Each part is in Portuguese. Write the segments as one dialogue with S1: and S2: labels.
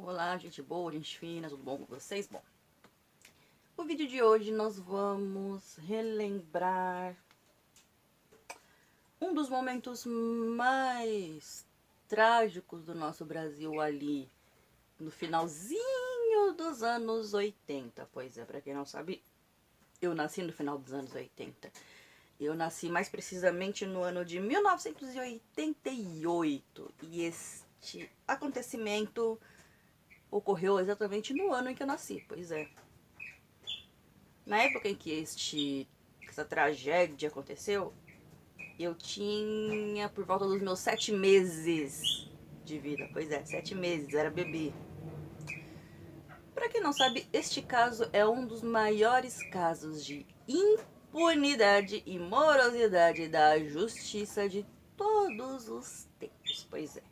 S1: Olá, gente boa, gente fina, tudo bom com vocês? Bom, no vídeo de hoje nós vamos relembrar um dos momentos mais trágicos do nosso Brasil ali no finalzinho dos anos 80. Pois é, pra quem não sabe, eu nasci no final dos anos 80. Eu nasci mais precisamente no ano de 1988 e este acontecimento ocorreu exatamente no ano em que eu nasci, pois é. Na época em que essa tragédia aconteceu, eu tinha por volta dos meus 7 meses de vida. Pois é, 7 meses, era bebê. Pra quem não sabe, este caso é um dos maiores casos de impunidade e morosidade da justiça de todos os tempos. Pois é.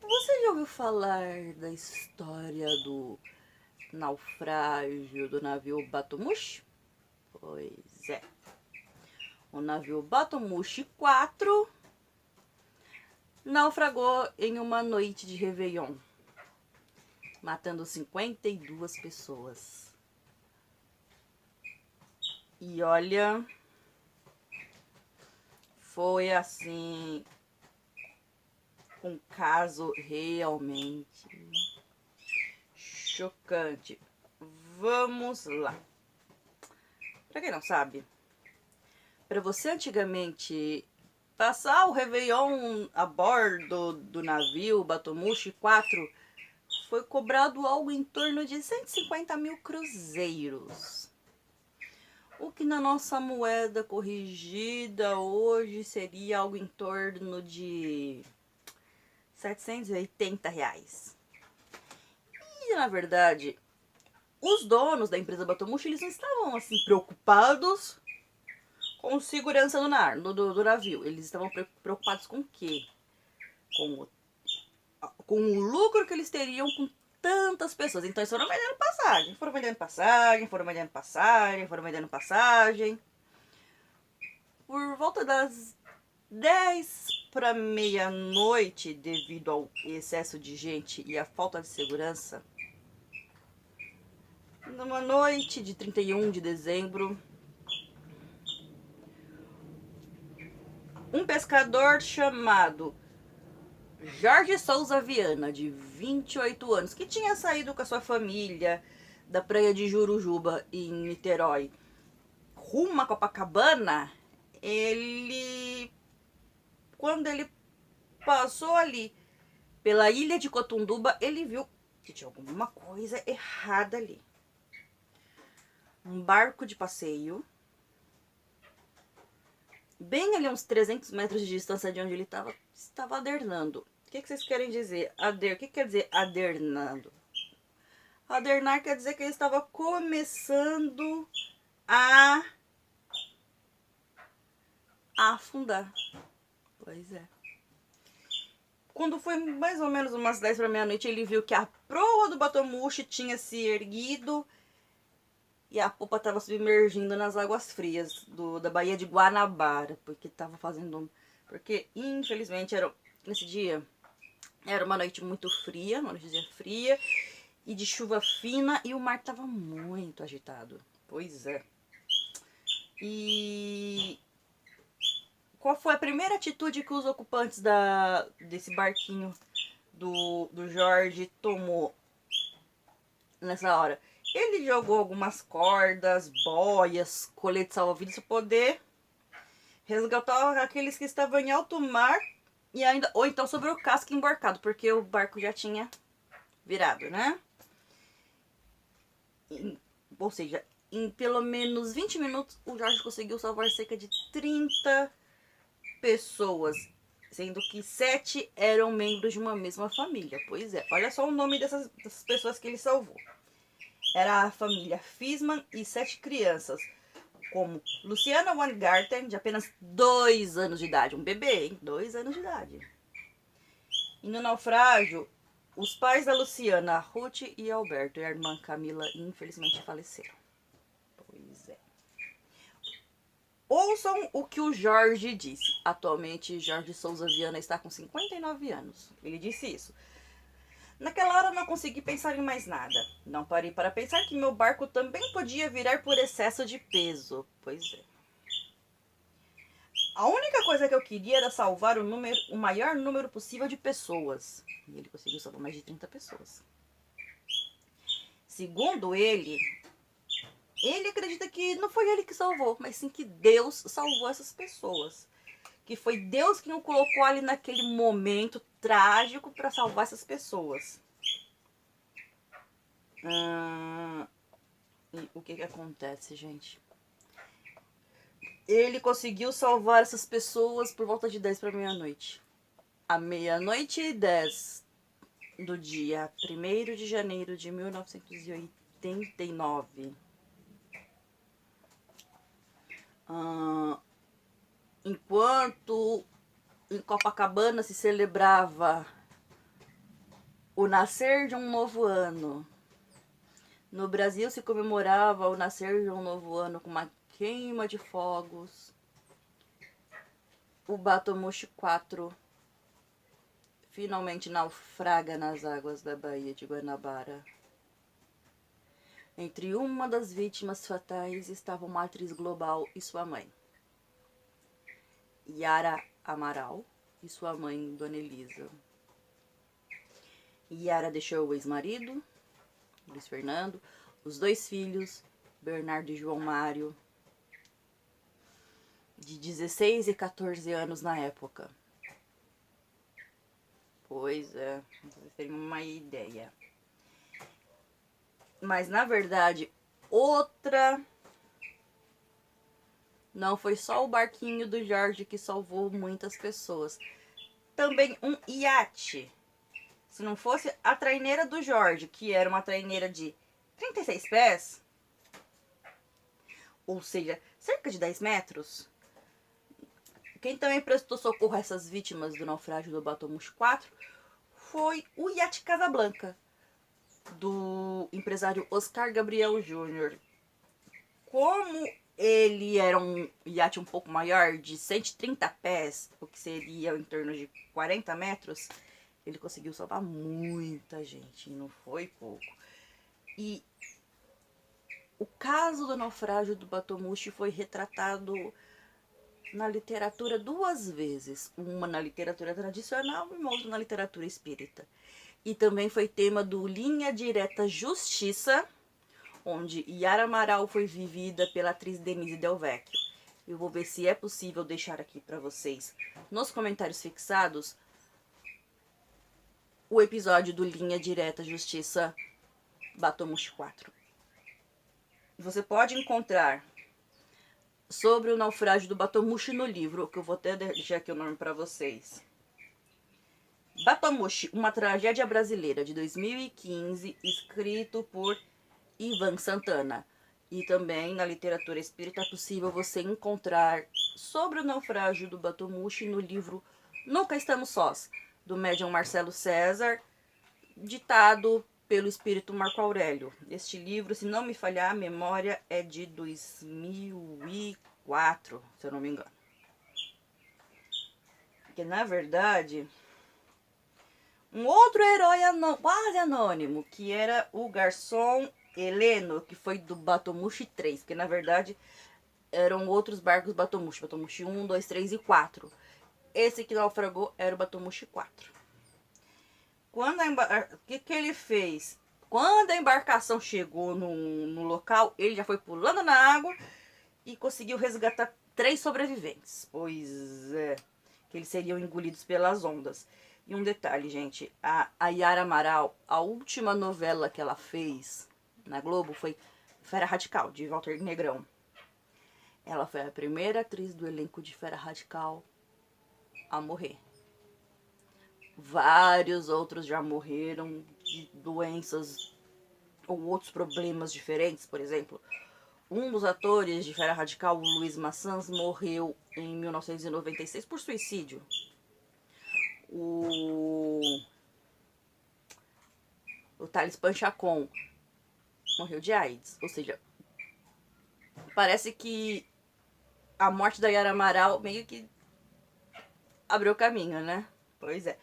S1: Você já ouviu falar da história do naufrágio do navio Batomushi? Pois é. O navio Batomushi 4 naufragou em uma noite de Réveillon, matando 52 pessoas. E olha, foi assim, um caso realmente chocante. Vamos lá. Pra quem não sabe, para você antigamente passar o Réveillon a bordo do navio Batomushi 4 foi cobrado algo em torno de 150 mil cruzeiros. O que na nossa moeda corrigida hoje seria algo em torno de R$ 780. E na verdade, os donos da empresa Batomushi, eles não estavam assim preocupados com segurança do navio. Eles estavam preocupados com o quê? Com o lucro que eles teriam com tantas pessoas. Então eles foram vendendo passagem, foram vendendo passagem, foram vendendo passagem, foram vendendo passagem. Por volta das 10 para meia-noite, devido ao excesso de gente e à falta de segurança, numa noite de 31 de dezembro, um pescador chamado Jorge Souza Viana, de 28 anos, que tinha saído com a sua família da praia de Jurujuba, em Niterói, rumo a Copacabana, quando ele passou ali pela ilha de Cotunduba, ele viu que tinha alguma coisa errada ali. Um barco de passeio, bem ali uns 300 metros de distância de onde ele estava adernando. O que vocês querem dizer? O que quer dizer adernando? Adernar quer dizer que ele estava começando a afundar. Pois é. Quando foi mais ou menos umas 10 para meia-noite, ele viu que a proa do Batomushi tinha se erguido e a popa estava submergindo nas águas frias da Baía de Guanabara, porque infelizmente nesse dia era uma noite muito fria, uma noite fria e de chuva fina, e o mar estava muito agitado. Pois é. E qual foi a primeira atitude que os ocupantes desse barquinho do Jorge tomou nessa hora? Ele jogou algumas cordas, boias, colete salva-vidas para poder resgatar aqueles que estavam em alto mar e ainda, ou então sobre o casco embarcado, porque o barco já tinha virado, né? Ou seja, em pelo menos 20 minutos o Jorge conseguiu salvar cerca de 30 pessoas, sendo que 7 eram membros de uma mesma família. Pois é, olha só o nome dessas pessoas que ele salvou. Era a família Fisman e 7 crianças, como Luciana Weingarten, de apenas 2 anos de idade. Um bebê, hein? 2 anos de idade. E no naufrágio, os pais da Luciana, Ruth e Alberto, e a irmã Camila, infelizmente faleceram. Pois é. Ouçam o que o Jorge disse. Atualmente, Jorge Souza Viana está com 59 anos. Ele disse isso. Naquela hora não consegui pensar em mais nada. Não parei para pensar que meu barco também podia virar por excesso de peso. Pois é. A única coisa que eu queria era salvar o maior número possível de pessoas. E ele conseguiu salvar mais de 30 pessoas. Segundo ele acredita que não foi ele que salvou, mas sim que Deus salvou essas pessoas. Que foi Deus quem o colocou ali naquele momento trágico para salvar essas pessoas. E o que acontece, gente? Ele conseguiu salvar essas pessoas por volta de 10 para meia-noite. À meia-noite e 10 do dia 1º de janeiro de 1989. Enquanto em Copacabana se celebrava o nascer de um novo ano, no Brasil se comemorava o nascer de um novo ano com uma queima de fogos. O Batomushi 4 finalmente naufraga nas águas da Baía de Guanabara. Entre uma das vítimas fatais estava uma atriz global e sua mãe, Yara Amaral, e sua mãe, Dona Elisa. Yara deixou o ex-marido, Luiz Fernando, os 2 filhos, Bernardo e João Mário, de 16 e 14 anos na época. Pois é, vocês terem uma ideia. Mas na verdade, não foi só o barquinho do Jorge que salvou muitas pessoas. Também um iate. Se não fosse a traineira do Jorge, que era uma traineira de 36 pés, ou seja, cerca de 10 metros, quem também prestou socorro a essas vítimas do naufrágio do Batomushi 4 foi o iate Casablanca, do empresário Oscar Gabriel Júnior. Como ele era um iate um pouco maior, de 130 pés, o que seria em torno de 40 metros, ele conseguiu salvar muita gente, não foi pouco. E o caso do naufrágio do Batomushi foi retratado na literatura 2 vezes. Uma na literatura tradicional e uma outra na literatura espírita. E também foi tema do Linha Direta Justiça, onde Yara Amaral foi vivida pela atriz Denise Del Vecchio. Eu vou ver se é possível deixar aqui para vocês, nos comentários fixados, o episódio do Linha Direta Justiça Batomushi 4. Você pode encontrar sobre o naufrágio do Batomushi no livro, que eu vou até deixar aqui o nome para vocês. Batomushi, uma tragédia brasileira, de 2015, escrito por Ivan Santana. E também na literatura espírita é possível você encontrar sobre o naufrágio do Batomushi no livro Nunca Estamos Sós, do médium Marcelo César, ditado pelo espírito Marco Aurélio. Este livro, se não me falhar a memória, é de 2004, se eu não me engano. Porque, na verdade, um outro herói quase anônimo, que era o garçom Heleno, que foi do Batomushi 3, porque na verdade eram outros barcos Batomushi, Batomushi 1, 2, 3 e 4. Esse que naufragou era o Batomushi 4. O que ele fez? Quando a embarcação chegou no local, ele já foi pulando na água e conseguiu resgatar 3 sobreviventes. Pois é, que eles seriam engolidos pelas ondas. E um detalhe, gente, a Yara Amaral, a última novela que ela fez na Globo foi Fera Radical, de Walter Negrão. Ela foi a primeira atriz do elenco de Fera Radical a morrer. Vários outros já morreram de doenças ou outros problemas diferentes. Por exemplo, um dos atores de Fera Radical, o Luiz Maçãs, morreu em 1996 por suicídio. O Thales Panchacon morreu de AIDS. Ou seja, parece que a morte da Yara Amaral meio que abriu caminho, né? Pois é.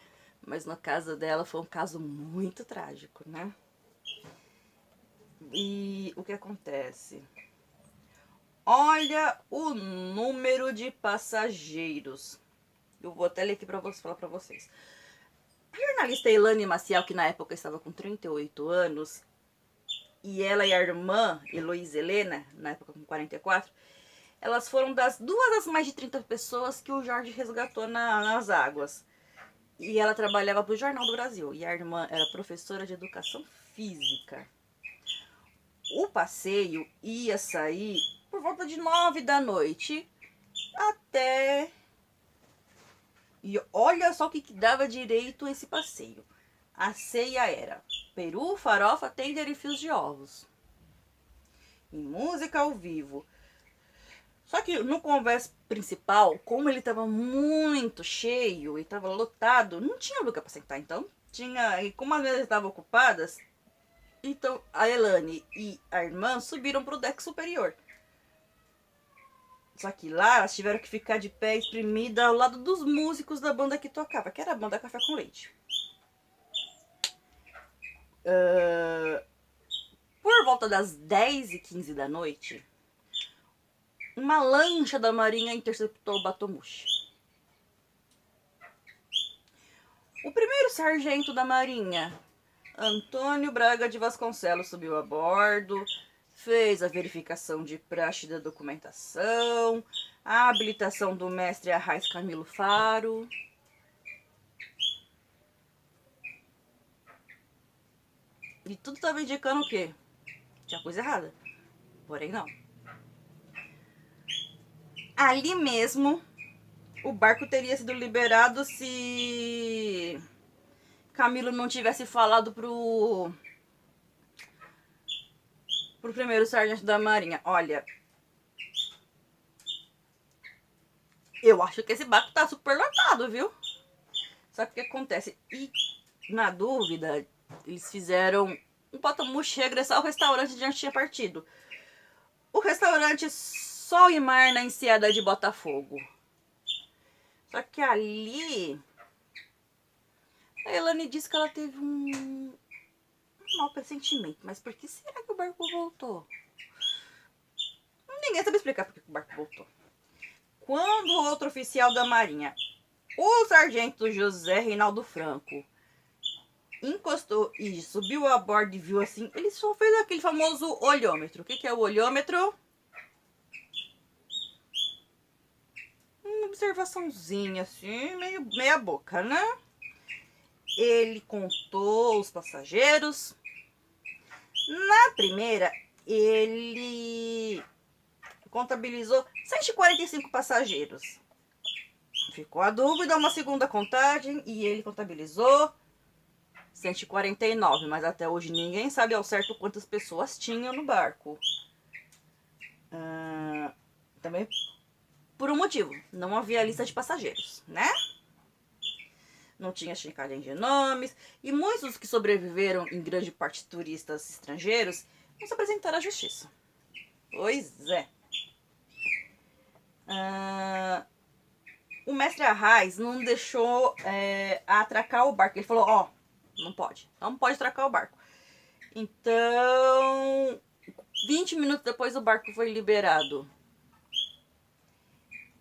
S1: Mas no caso dela foi um caso muito trágico, né? E o que acontece? Olha o número de passageiros. Eu vou até ler aqui pra falar pra vocês. A jornalista Elaine Maciel, que na época estava com 38 anos, e ela e a irmã Heloísa Helena, na época com 44, elas foram duas das mais de 30 pessoas que o Jorge resgatou nas águas. E ela trabalhava para o Jornal do Brasil. E a irmã era professora de educação física. O passeio ia sair por volta de 9 da noite até... E olha só o que dava direito a esse passeio. A ceia era peru, farofa, tender e fios de ovos. E música ao vivo. Só que no convés principal, como ele estava muito cheio e estava lotado, não tinha lugar para sentar. Então, e como as mesas estavam ocupadas, então a Elaine e a irmã subiram para o deck superior. Só que lá elas tiveram que ficar de pé espremida ao lado dos músicos da banda que tocava, que era a banda Café com Leite. Por volta das 10h15 da noite, uma lancha da marinha interceptou o Batomushi. O primeiro sargento da marinha, Antônio Braga de Vasconcelos, subiu a bordo, fez a verificação de praxe da documentação, a habilitação do mestre Arraiz Camilo Faro. E tudo estava indicando o quê? Tinha coisa errada. Porém, não. Ali mesmo, o barco teria sido liberado se Camilo não tivesse falado pro primeiro sargento da marinha: olha, eu acho que esse barco tá super lotado, viu? Só que o que acontece? E na dúvida, eles fizeram um Batomushi regressar ao restaurante de onde tinha partido. O restaurante Sol e Mar, na Enseada de Botafogo. Só que ali, a Elaine disse que ela teve um mau pressentimento. Mas por que será que o barco voltou? Ninguém sabe explicar por que o barco voltou. Quando o outro oficial da marinha, o sargento José Reinaldo Franco, encostou e subiu a bordo e viu assim, ele só fez aquele famoso olhômetro. O que é o olhômetro? Uma observaçãozinha assim, meia boca, né? Ele contou os passageiros. Na primeira, ele contabilizou 145 passageiros. Ficou a dúvida, uma segunda contagem, e ele contabilizou 149, mas até hoje ninguém sabe ao certo quantas pessoas tinham no barco. Também por um motivo, não havia lista de passageiros, né? Não tinha checagem de nomes, e muitos dos que sobreviveram, em grande parte turistas estrangeiros, não se apresentaram à justiça. Pois é. O mestre Arraiz não deixou atracar o barco. Ele falou, ó, não pode atracar o barco. Então, 20 minutos depois o barco foi liberado.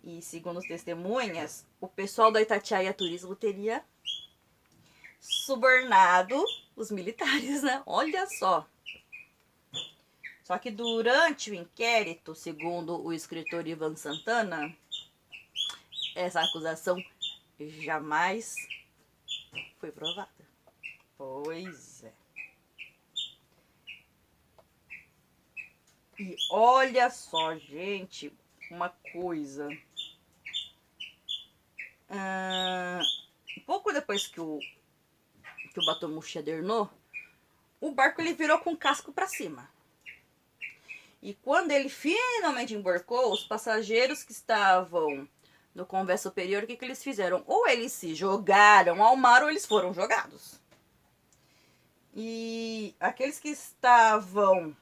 S1: E segundo as testemunhas, o pessoal da Itatiaia Turismo teria subornado os militares, né? Olha só. Só que durante o inquérito, segundo o escritor Ivan Santana, essa acusação jamais foi provada. Pois é. E olha só, gente, uma coisa. Pouco depois que o Batomushi adernou, o barco ele virou com o casco para cima. E quando ele finalmente embarcou, os passageiros que estavam no convés superior, o que eles fizeram? Ou eles se jogaram ao mar ou eles foram jogados. E aqueles que estavam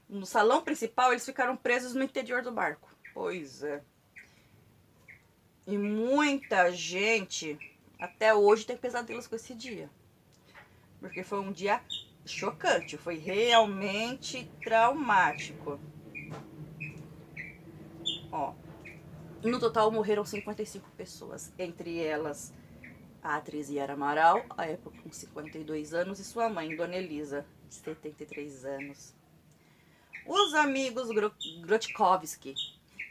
S1: no salão principal, eles ficaram presos no interior do barco. Pois é. E muita gente Até hoje tem pesadelos com esse dia. Porque foi um dia chocante, foi realmente traumático. Ó, no total morreram 55 pessoas, entre elas a atriz Yara Amaral, à época com 52 anos, e sua mãe, Dona Elisa, de 73 anos. Os amigos Grotkovski,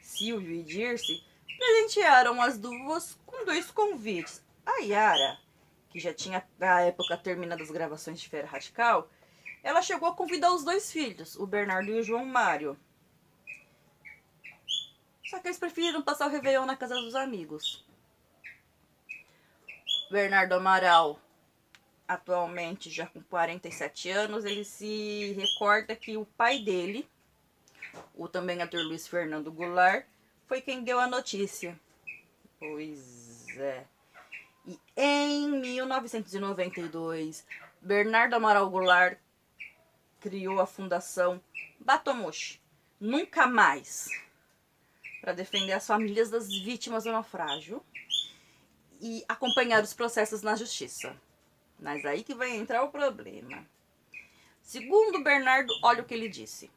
S1: Silvio e Dirce, presentearam as duas com 2 convites. A Yara, que já tinha na época terminado as gravações de Fera Radical, ela chegou a convidar os 2 filhos, o Bernardo e o João Mário. Só que eles preferiram passar o Réveillon na casa dos amigos. Bernardo Amaral, atualmente já com 47 anos, ele se recorda que o pai dele, o também ator Luiz Fernando Goulart, foi quem deu a notícia. Pois é. E em 1992, Bernardo Amaral Goulart criou a Fundação Batomushi, Nunca Mais, para defender as famílias das vítimas do naufrágio e acompanhar os processos na justiça. Mas aí que vai entrar o problema. Segundo Bernardo, olha o que ele disse.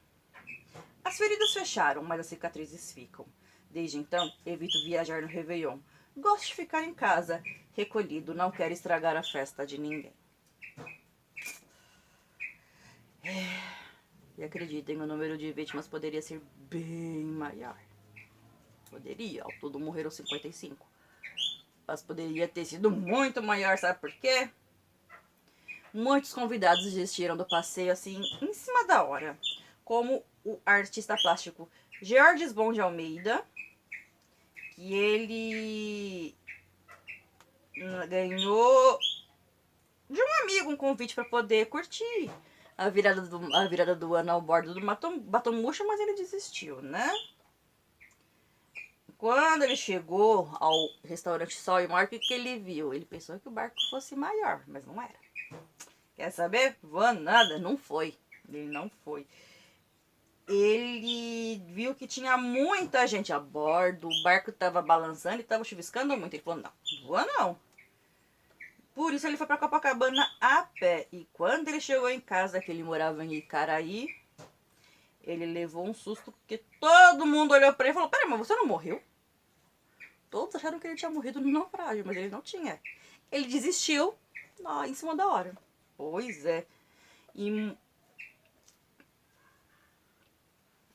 S1: As feridas fecharam, mas as cicatrizes ficam. Desde então, evito viajar no Réveillon. Gosto de ficar em casa, recolhido, não quero estragar a festa de ninguém. E acreditem, o número de vítimas poderia ser bem maior. Poderia, ao todo morreram 55. Mas poderia ter sido muito maior, sabe por quê? Muitos convidados desistiram do passeio assim, em cima da hora. Como o artista plástico Georges Bon de Almeida, que ele ganhou de um amigo um convite para poder curtir a virada do ano ao bordo do Batomushi, mas ele desistiu, né? Quando ele chegou ao restaurante Sol e Mar, o que ele viu? Ele pensou que o barco fosse maior, mas não era. Quer saber? Vou nada, não foi. Ele não foi. Ele viu que tinha muita gente a bordo, o barco estava balançando e estava chuviscando muito. Ele falou, não vou não. Por isso ele foi para Copacabana a pé. E quando ele chegou em casa, que ele morava em Icaraí, ele levou um susto, porque todo mundo olhou para ele e falou, peraí, mas você não morreu? Todos acharam que ele tinha morrido no naufrágio, mas ele não tinha. Ele desistiu em cima da hora. Pois é. E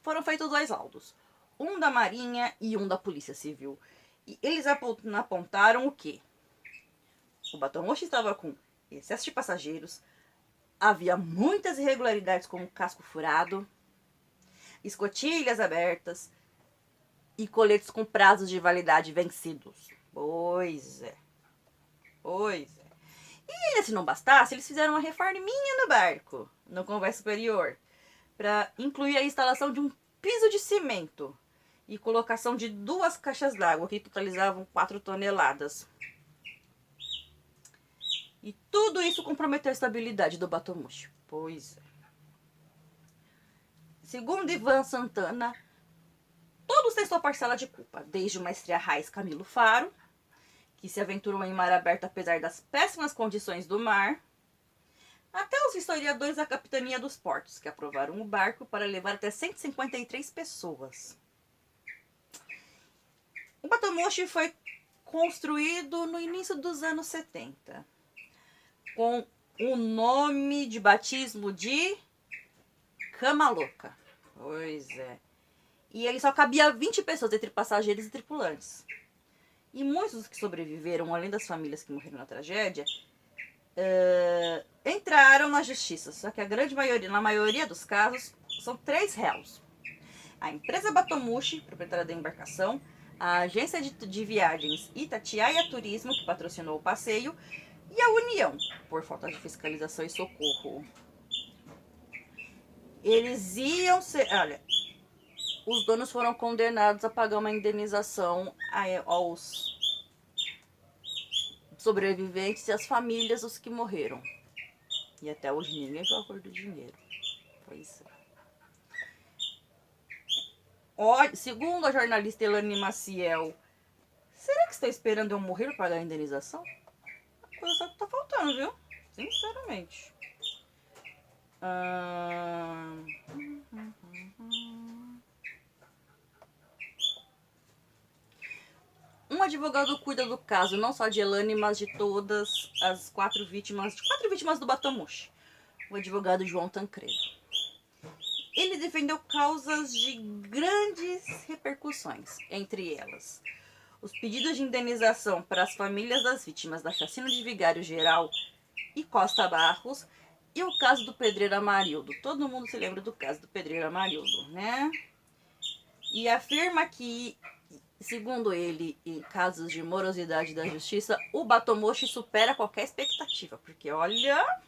S1: foram feitos 2 laudos. Um da Marinha e um da Polícia Civil. E eles apontaram o quê? O Batomushi estava com excesso de passageiros, havia muitas irregularidades como casco furado, escotilhas abertas e coletes com prazos de validade vencidos. Pois é. Pois é. E se não bastasse, eles fizeram uma reforminha no barco, no convés superior, para incluir a instalação de um piso de cimento e colocação de 2 caixas d'água que totalizavam 4 toneladas. E tudo isso comprometeu a estabilidade do Batomushi. Pois é. Segundo Ivan Santana, todos têm sua parcela de culpa, desde o mestre Arraiz Camilo Faro, que se aventurou em mar aberto apesar das péssimas condições do mar, até os historiadores da Capitania dos Portos, que aprovaram o barco para levar até 153 pessoas. O Batomushi foi construído no início dos anos 70, com o nome de batismo de Cama Louca. Pois é. E ele só cabia 20 pessoas entre passageiros e tripulantes. E muitos dos que sobreviveram, além das famílias que morreram na tragédia, entraram na justiça. Só que na maioria dos casos, são 3 réus. A empresa Batomushi, proprietária da embarcação, a agência de viagens Itatiaia Turismo, que patrocinou o passeio, e a União, por falta de fiscalização e socorro. Eles iam ser... Olha, os donos foram condenados a pagar uma indenização aos sobreviventes e às famílias dos que morreram. E até hoje ninguém viu a cor do dinheiro. Pois é. Olha, segundo a jornalista Elane Maciel, será que está esperando eu morrer para pagar a indenização? coisa só que tá faltando, viu? Sinceramente. Um advogado cuida do caso, não só de Elane, mas de todas as quatro vítimas do Batomushi. O advogado João Tancredo. Ele defendeu causas de grandes repercussões, entre elas os pedidos de indenização para as famílias das vítimas da chacina de Vigário Geral e Costa Barros e o caso do Pedreiro Amarildo. Todo mundo se lembra do caso do Pedreiro Amarildo, né? E afirma que, segundo ele, em casos de morosidade da justiça, o Batomushi supera qualquer expectativa, porque olha...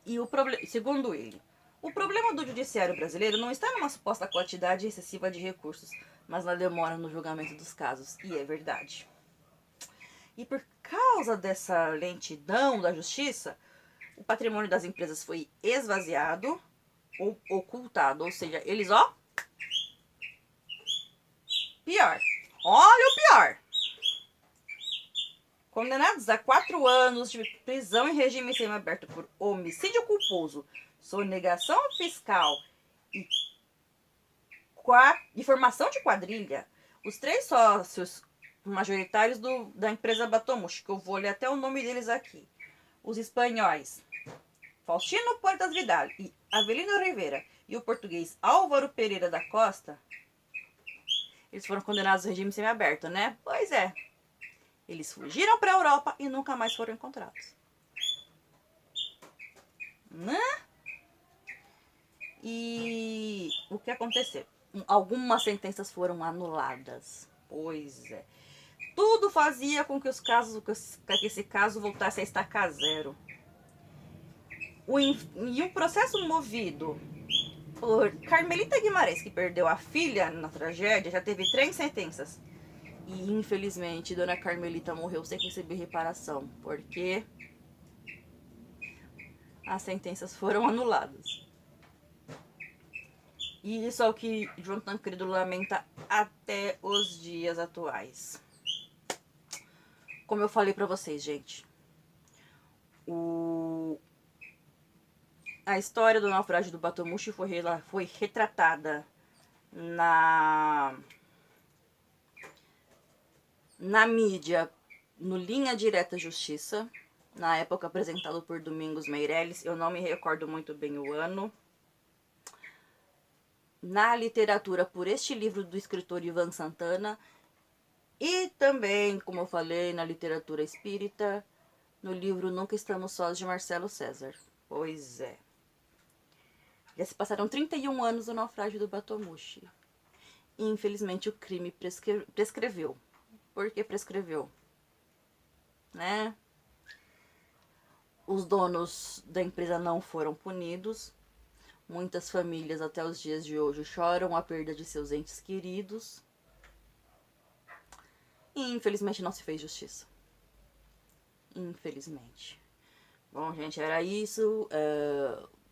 S1: E o problema, segundo ele, o problema do judiciário brasileiro não está numa suposta quantidade excessiva de recursos, mas na demora no julgamento dos casos. E é verdade. E por causa dessa lentidão da justiça, o patrimônio das empresas foi esvaziado ou ocultado. Ou seja, eles, ó... Pior. Olha o pior. Condenados a 4 anos de prisão em regime semiaberto por homicídio culposo, sonegação fiscal e formação de quadrilha, os 3 sócios majoritários da empresa Batomushi, que eu vou ler até o nome deles aqui, os espanhóis Faustino Puertas Vidal e Avelino Rivera e o português Álvaro Pereira da Costa, eles foram condenados ao regime semiaberto, né? Pois é. Eles fugiram para a Europa e nunca mais foram encontrados. Né? E o que aconteceu? Algumas sentenças foram anuladas. Pois é. Tudo fazia com que esse caso voltasse a estacar zero. E um processo movido por Carmelita Guimarães, que perdeu a filha na tragédia, já teve 3 sentenças. E infelizmente Dona Carmelita morreu sem receber reparação, porque as sentenças foram anuladas. E isso é o que João Tancredo lamenta até os dias atuais. Como eu falei pra vocês, gente, a história do naufrágio do Batomushi foi retratada na mídia, no Linha Direta Justiça, na época apresentado por Domingos Meirelles, eu não me recordo muito bem o ano. Na literatura, por este livro do escritor Ivan Santana, e também, como eu falei, na literatura espírita, no livro Nunca Estamos Sós, de Marcelo César. Pois é. Já se passaram 31 anos do naufrágio do Batomushi. E, infelizmente, o crime prescreveu. Por que prescreveu? Né? Os donos da empresa não foram punidos. Muitas famílias até os dias de hoje choram a perda de seus entes queridos. E infelizmente não se fez justiça. Infelizmente. Bom, gente, era isso.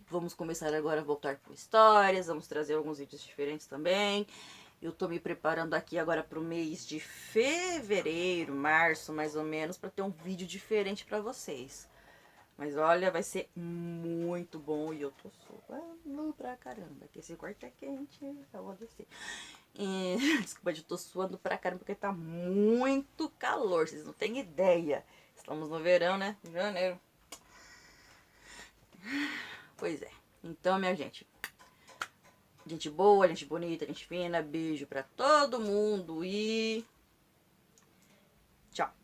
S1: Vamos começar agora a voltar com histórias. Vamos trazer alguns vídeos diferentes também. Eu tô me preparando aqui agora pro mês de fevereiro, março, mais ou menos, para ter um vídeo diferente para vocês. Mas olha, vai ser muito bom e eu tô suando pra caramba, que esse quarto é quente, eu vou descer. Desculpa, eu tô suando pra caramba porque tá muito calor, vocês não têm ideia. Estamos no verão, né? Janeiro. Pois é. Então, minha gente boa, gente bonita, gente fina, beijo pra todo mundo e tchau.